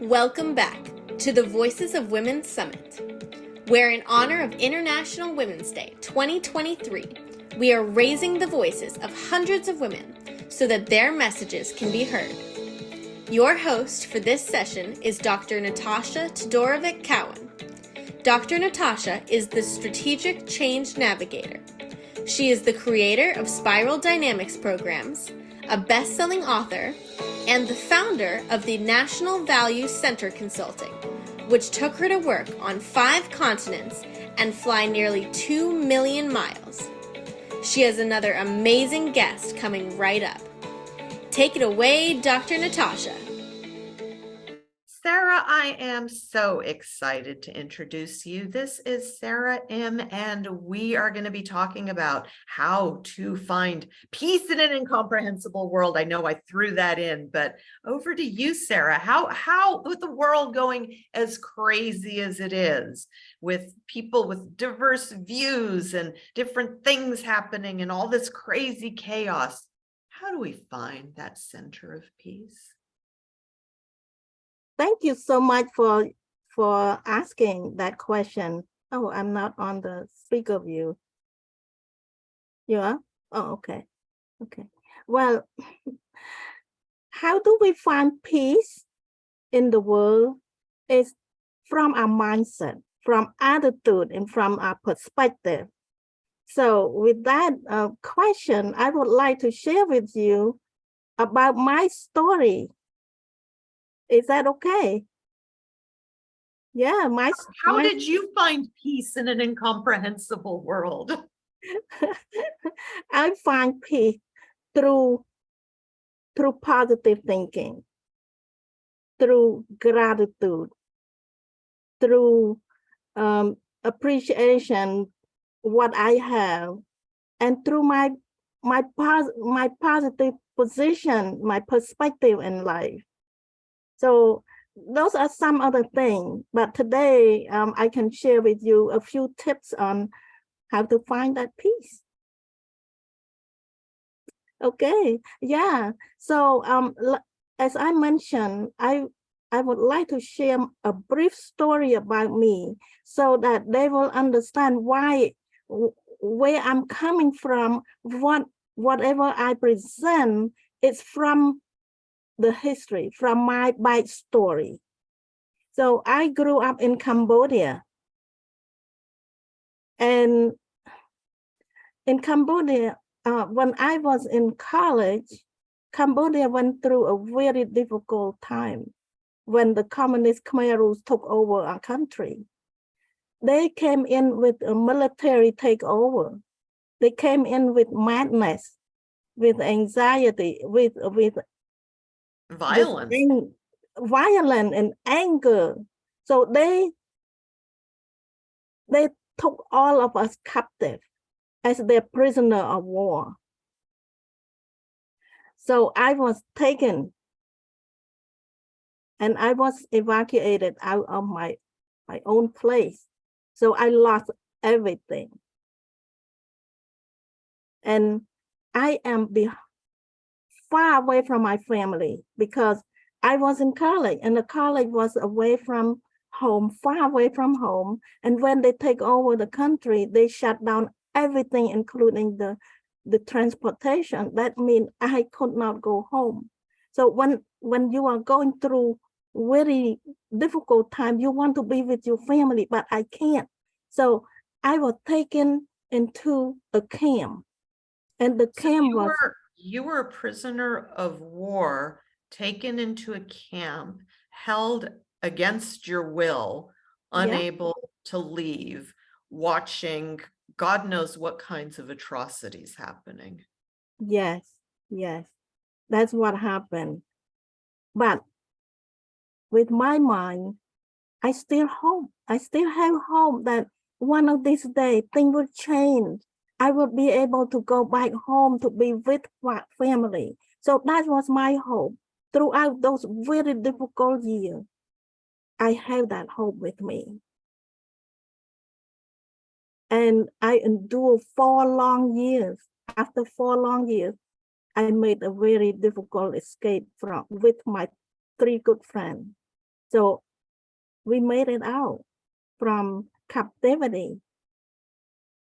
Welcome back to the Voices of Women Summit, where in honor of International Women's Day 2023, we are raising the voices of hundreds of women so that their messages can be heard. Your host for this session is Dr. Natasha Todorovic-Cowan. Dr. Natasha is the Strategic Change Navigator. She is the creator of Spiral Dynamics programs, a best-selling author, and the founder of the National Value Center Consulting, which took her to work on 5 continents and fly nearly 2 million miles. She has another amazing guest coming right up. Take it away, Dr. Natasha. Sara, I am so excited to introduce you. This is Sara Im, and we are going to be talking about how to find peace in an incomprehensible world. I know I threw that in, but over to you, Sara. How with the world going as crazy as it is, with people with diverse views and different things happening and all this crazy chaos, how do we find that center of peace? Thank you so much for asking that question. Oh, I'm not on the speaker view. You are? Oh, okay. Okay. Well, how do we find peace in the world? Is from our mindset, from attitude, and from our perspective. So with that question, I would like to share with you about my story. Is that okay? Yeah, How did you find peace in an incomprehensible world? I find peace through positive thinking, through gratitude, through appreciation what I have, and through my positive position, my perspective in life. So those are some other things, but today I can share with you a few tips on how to find that peace. Okay, yeah. So as I mentioned, I would like to share a brief story about me so that they will understand where I'm coming from, whatever I present is from the history, from my story. So I grew up in Cambodia. And in Cambodia, when I was in college, Cambodia went through a very difficult time when the communist Khmer Rouge took over our country. They came in with a military takeover. They came in with madness, with anxiety, with violence, violence and anger. So they took all of us captive as their prisoner of war. So I was taken and I was evacuated out of my own place. So I lost everything. And I am far away from my family because I was in college and the college was away from home, far away from home. And when they take over the country, they shut down everything, including the transportation. That means I could not go home. So when you are going through very difficult time, you want to be with your family, but I can't. So I was taken into a camp. And the camp was... You were a prisoner of war, taken into a camp, held against your will, unable to leave, watching God knows what kinds of atrocities happening. Yes, that's what happened. But with my mind, I still have hope that one of these days things will change. I will be able to go back home to be with my family. So that was my hope. Throughout those very difficult years, I have that hope with me. And I endured 4 long years. After 4 long years, I made a very difficult escape with my 3 good friends. So we made it out from captivity.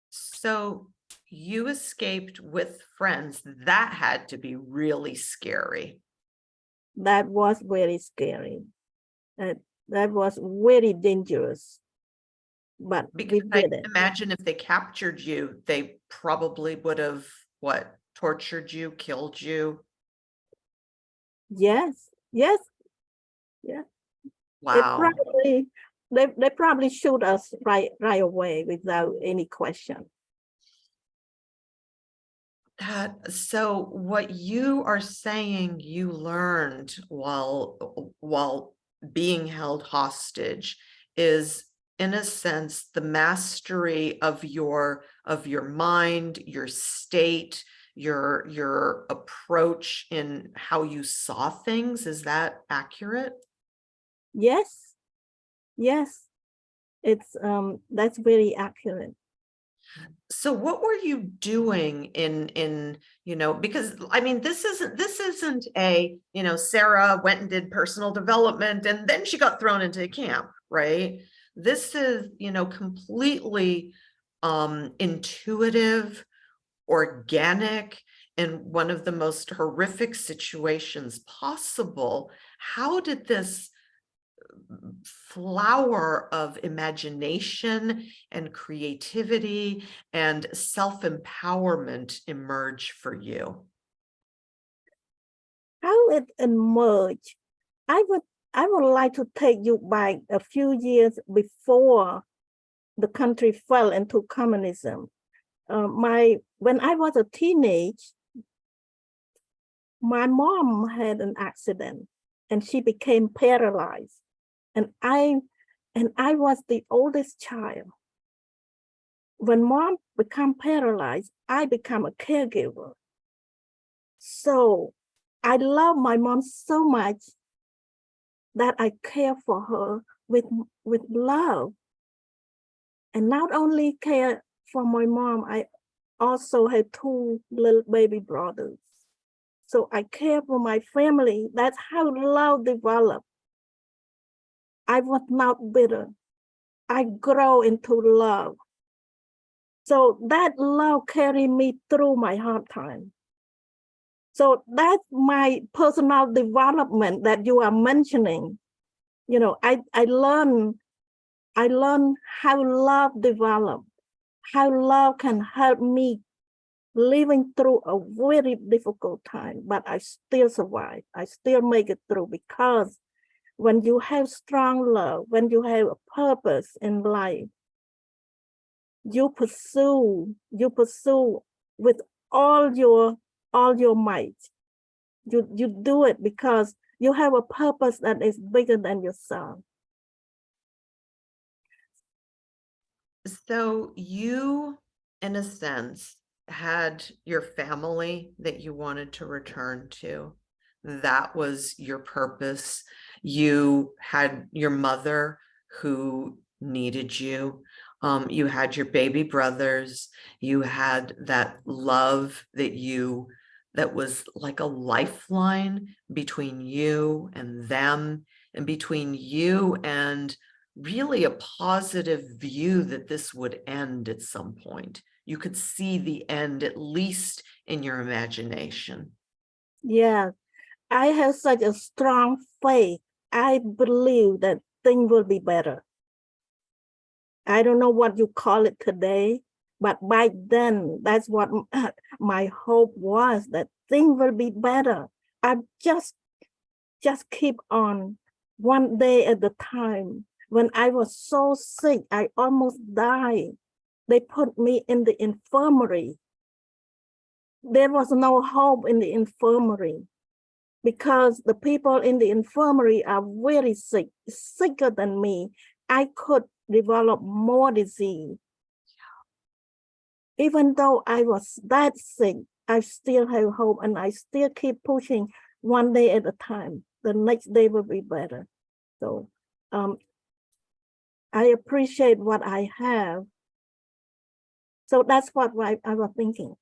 So you escaped with friends. That had to be really scary. That was very scary. That was very dangerous. But Because we I did it. imagine if they captured you, they probably would have, what, tortured you, killed you? Yes, yes, yes. Wow. They probably shoot us right away without any question. So what you are saying you learned while being held hostage is, in a sense, the mastery of your mind, your state, your approach in how you saw things. Is that accurate? Yes, yes. It's that's very accurate. So what were you doing in, because I mean, this isn't a, Sarah went and did personal development and then she got thrown into a camp, right? This is, completely intuitive, organic, and one of the most horrific situations possible. How did this flower of imagination and creativity and self-empowerment emerge for you? How it emerged? I would like to take you back a few years before the country fell into communism. When I was a teenage, my mom had an accident and she became paralyzed. And I was the oldest child. When mom became paralyzed, I became a caregiver. So I love my mom so much that I care for her with love. And not only care for my mom, I also had two little baby brothers. So I care for my family. That's how love developed. I was not bitter. I grow into love. So that love carried me through my hard time. So that's my personal development that you are mentioning. I learned how love developed, how love can help me living through a very difficult time, but I still survive. I still make it through, because when you have strong love, when you have a purpose in life, you pursue with all your might. You do it because you have a purpose that is bigger than yourself. So you, in a sense, had your family that you wanted to return to. That was your purpose. You had your mother who needed you. You had your baby brothers. You had that love that was like a lifeline between you and them, and between you and really a positive view that this would end at some point. You could see the end, at least in your imagination. Yeah, I have such a strong faith. I believe that things will be better. I don't know what you call it today, but back then, that's what my hope was, that things will be better. I just keep on one day at a time. When I was so sick, I almost died. They put me in the infirmary. There was no hope in the infirmary, because the people in the infirmary are very sick, sicker than me. I could develop more disease. Even though I was that sick, I still have hope, and I still keep pushing one day at a time. The next day will be better. So I appreciate what I have. So that's what I was thinking.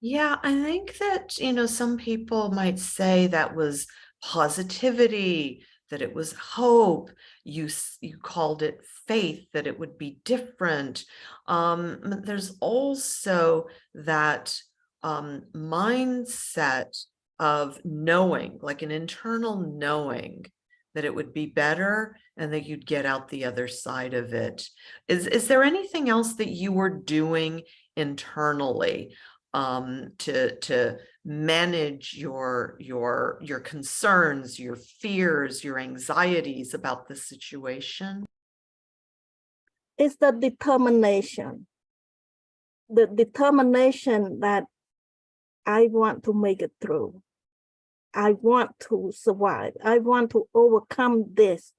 Yeah, I think that, some people might say that was positivity, that it was hope. You called it faith, that it would be different. There's also that mindset of knowing, like an internal knowing that it would be better and that you'd get out the other side of it. Is there anything else that you were doing internally to manage your concerns, your fears, your anxieties about the situation? It's the determination that I want to make it through. I want to survive. I want to overcome this,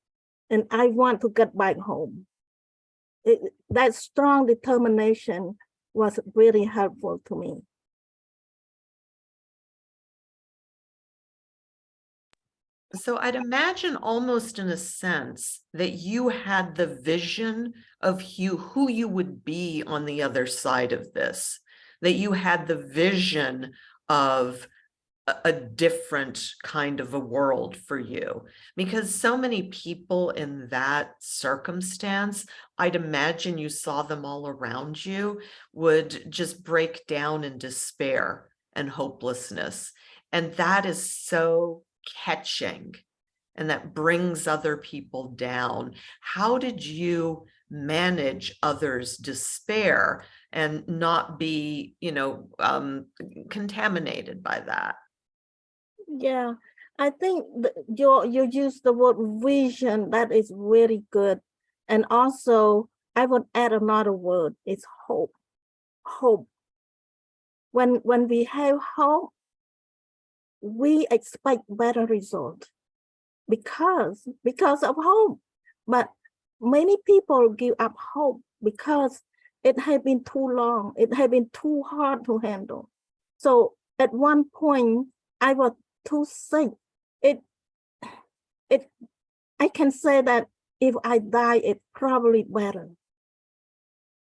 and I want to get back home. That strong determination was really helpful to me. So I'd imagine almost in a sense that you had the vision of who you would be on the other side of this, that you had the vision of a different kind of a world for you, because so many people in that circumstance, I'd imagine you saw them all around you, would just break down in despair and hopelessness. And that is so catching, and that brings other people down. How did you manage others' despair and not be, contaminated by that? Yeah, I think you use the word vision. That is really good. And also, I would add another word. It's hope. Hope. When we have hope, we expect better result because of hope. But many people give up hope because it had been too long. It had been too hard to handle. So at one point, I was too sick. I can say that if I die, it's probably better.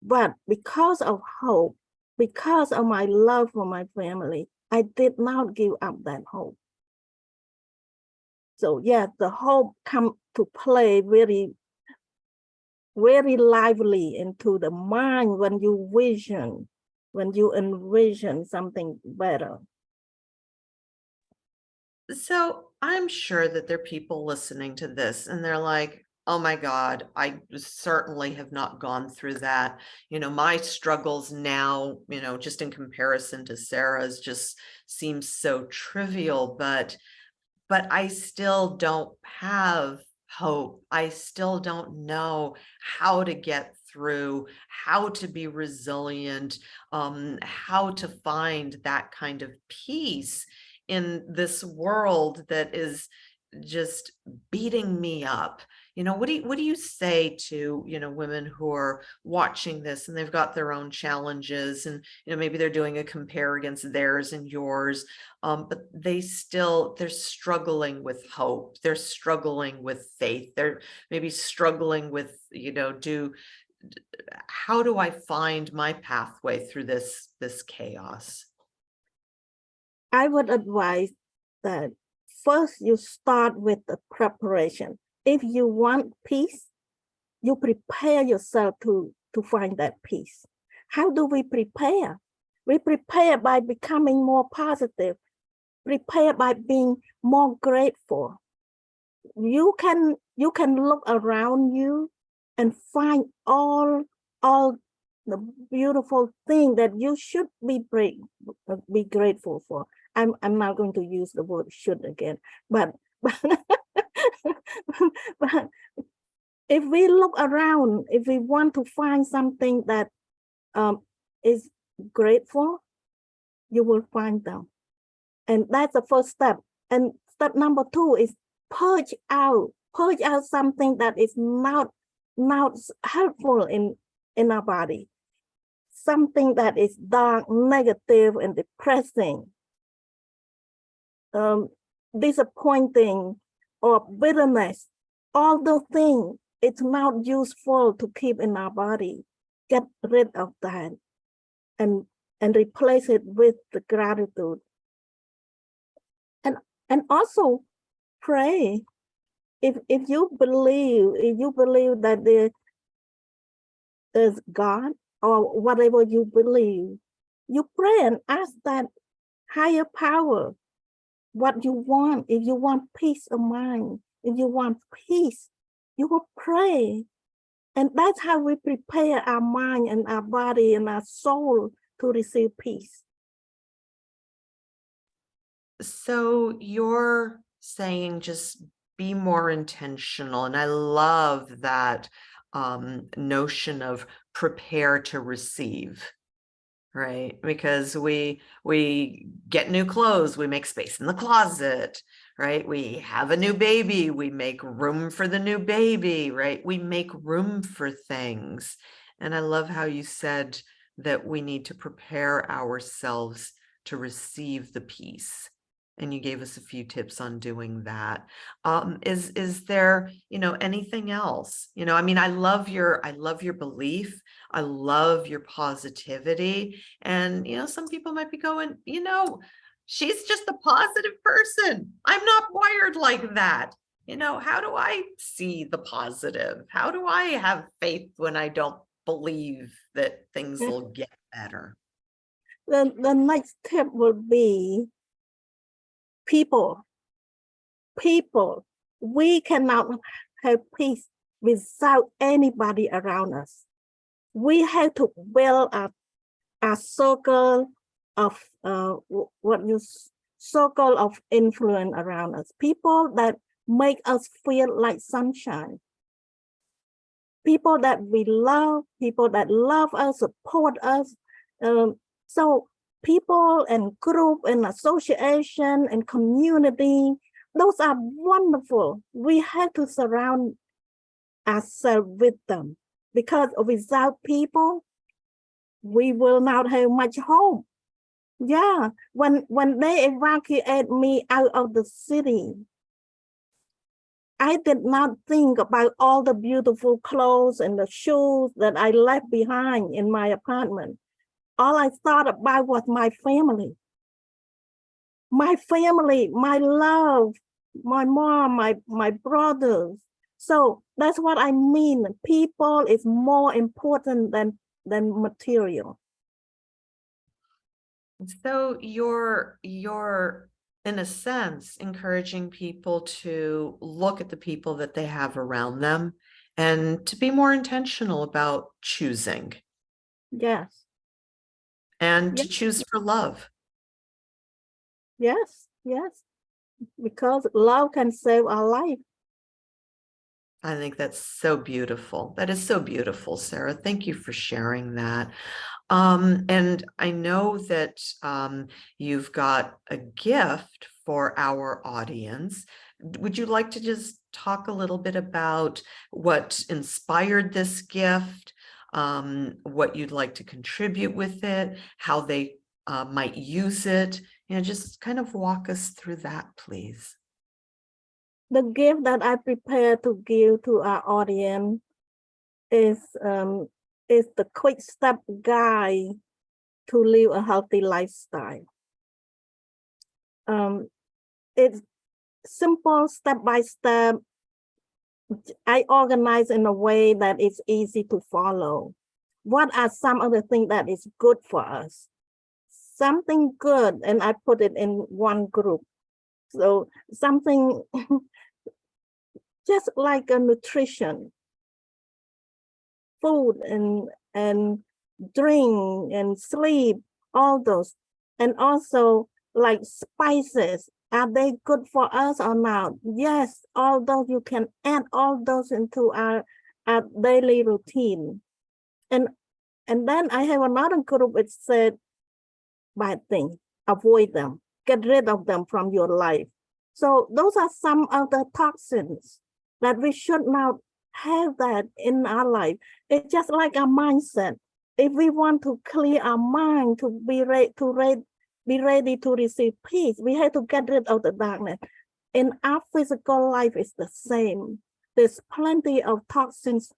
But because of hope, because of my love for my family, I did not give up that hope. So yeah, the hope come to play very, very lively into the mind when you envision something better. So I'm sure that there are people listening to this and they're like, oh my God, I certainly have not gone through that. My struggles now, just in comparison to Sarah's, just seems so trivial, but I still don't have hope. I still don't know how to get through, how to be resilient, how to find that kind of peace in this world that is just beating me up. What do you say to, women who are watching this and they've got their own challenges, and, maybe they're doing a compare against theirs and yours, but they're struggling with hope. They're struggling with faith. They're maybe struggling with, how do I find my pathway through this chaos? I would advise that first you start with the preparation. If you want peace, you prepare yourself to find that peace. How do we prepare? We prepare by becoming more positive, prepare by being more grateful. You can look around you and find all the beautiful thing that you should be grateful for. I'm not going to use the word should again, but but if we look around, if we want to find something that is grateful, you will find them. And that's the first step. And step number 2 is purge out something that is not helpful in our body. Something that is dark, negative, and depressing, disappointing, or bitterness. All those things, it's not useful to keep in our body. Get rid of that and replace it with the gratitude. And also pray. if you believe that there's God or whatever you believe, you pray and ask that higher power what you want. If you want peace of mind, if you want peace, you will pray. And that's how we prepare our mind and our body and our soul to receive peace. So you're saying just be more intentional. And I love that notion of prepare to receive, right? Because we get new clothes, we make space in the closet, right? We have a new baby, we make room for the new baby, right? We make room for things. And I love how you said that we need to prepare ourselves to receive the peace. And you gave us a few tips on doing that. Is there, anything else? I mean, I love your belief. I love your positivity. And, some people might be going, she's just a positive person. I'm not wired like that. How do I see the positive? How do I have faith when I don't believe that things will get better? The next tip would be people. We cannot have peace without anybody around us. We have to build a circle of circle of influence around us. People that make us feel like sunshine. People that we love, people that love us, support us. So people and group and association and community, those are wonderful. We have to surround ourselves with them, because without people, we will not have much hope. Yeah, when they evacuated me out of the city, I did not think about all the beautiful clothes and the shoes that I left behind in my apartment. All I thought about was my family, my love, my mom, my brothers. So that's what I mean. People is more important than material. So you're in a sense encouraging people to look at the people that they have around them and to be more intentional about choosing. Yes. And to choose for love. Yes, because love can save our life. I think that's so beautiful. That is so beautiful, Sarah. Thank you for sharing that. And I know that you've got a gift for our audience. Would you like to just talk a little bit about what inspired this gift, what you'd like to contribute with it, how they might use it? Just kind of walk us through that, please. The gift that I prepared to give to our audience is the quick step guide to live a healthy lifestyle. It's simple, step by step. I organize in a way that it's easy to follow. What are some of the things that is good for us? Something good, and I put it in one group. So something just like a nutrition, food and drink and sleep, all those. And also like spices, are they good for us or not? Yes, all those, you can add all those into our daily routine. And then I have another group which said bad things, avoid them, get rid of them from your life. So those are some of the toxins that we should not have that in our life. It's just like a mindset. If we want to clear our mind to be ready to receive peace, we have to get rid of the darkness. In our physical life, it's the same. There's plenty of toxins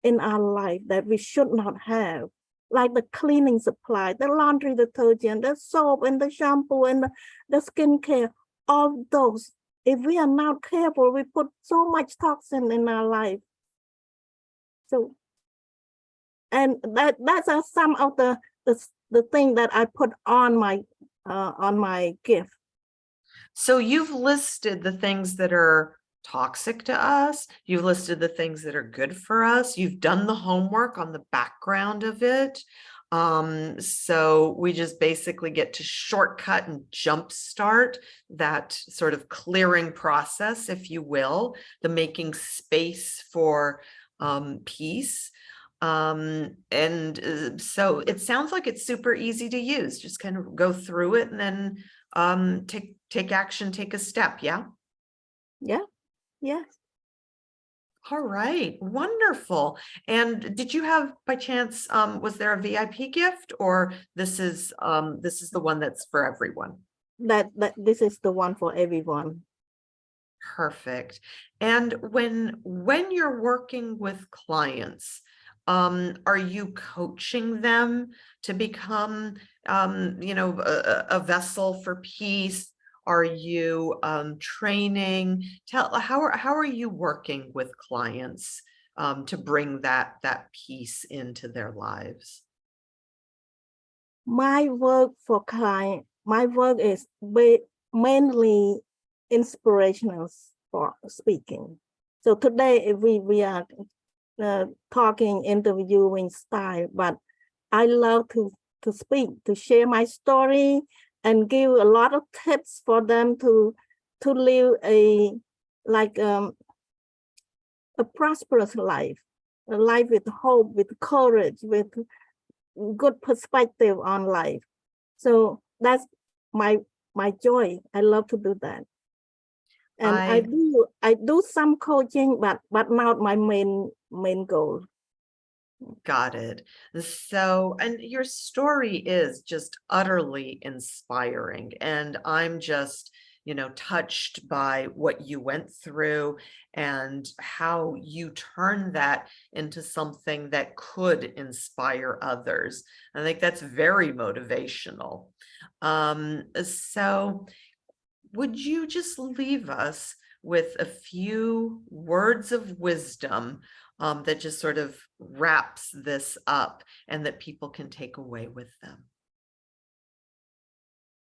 in our life that we should not have, like the cleaning supply, the laundry detergent, the soap and the shampoo and the skincare, all those if we are not careful, we put so much toxin in our life. So, and that's some of the thing that I put on my gift. So you've listed the things that are toxic to us. You've listed the things that are good for us. You've done the homework on the background of it. So we just basically get to shortcut and jumpstart that sort of clearing process, if you will, the making space for peace. So it sounds like it's super easy to use. Just kind of go through it and then take action, take a step. Yeah. Yeah. Yes. All right. Wonderful. And did you have, by chance, was there a VIP gift, or this is the one that's for everyone? That this is the one for everyone. Perfect. And when you're working with clients, are you coaching them to become, a vessel for peace? Are you training? How are you working with clients to bring that peace into their lives? My work is mainly inspirational for speaking. So today we are interviewing style, but I love to speak, to share my story and give a lot of tips for them to live a prosperous life, a life with hope, with courage, with good perspective on life. So that's my joy. I love to do that. And I do some coaching, but not my main goal. Got it. So, and your story is just utterly inspiring. And I'm just, touched by what you went through and how you turned that into something that could inspire others. I think that's very motivational. So would you just leave us with a few words of wisdom that just sort of wraps this up and that people can take away with them?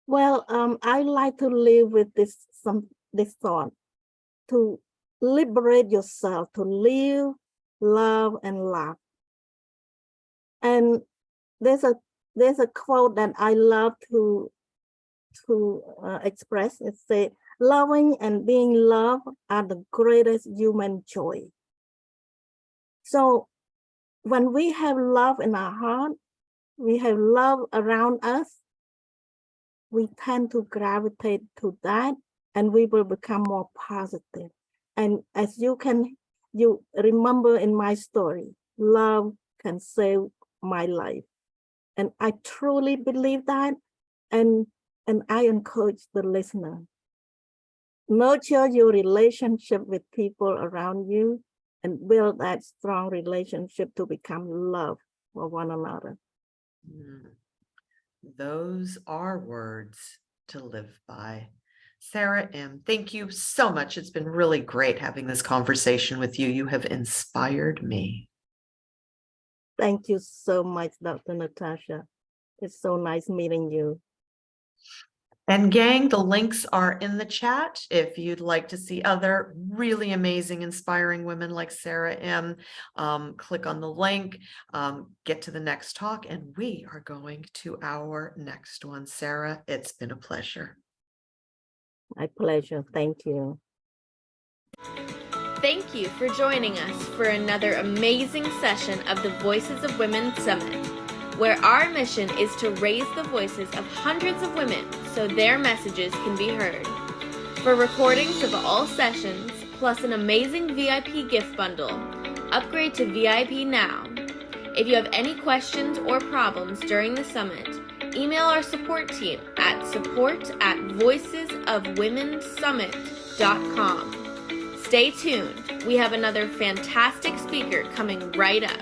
Well, I like to live with this thought, to liberate yourself, to live, love, and laugh. And there's a quote that I love to express. It says, "Loving and being loved are the greatest human joy." So when we have love in our heart, we have love around us, we tend to gravitate to that, and we will become more positive. And as you remember in my story, love can save my life. And I truly believe that. And I encourage the listener, nurture your relationship with people around you and build that strong relationship to become love for one another. Those are words to live by. Sara Im, thank you so much. It's been really great having this conversation with you. You have inspired me. Thank you so much, Dr. Natasha. It's so nice meeting you. And gang, the links are in the chat. If you'd like to see other really amazing, inspiring women like Sara Im, click on the link, get to the next talk, and we are going to our next one. Sara, it's been a pleasure. My pleasure. Thank you. Thank you for joining us for another amazing session of the Voices of Women Summit, where our mission is to raise the voices of hundreds of women so their messages can be heard. For recordings of all sessions, plus an amazing VIP gift bundle, upgrade to VIP now. If you have any questions or problems during the summit, email our support team at support@voicesofwomensummit.com. Stay tuned. We have another fantastic speaker coming right up.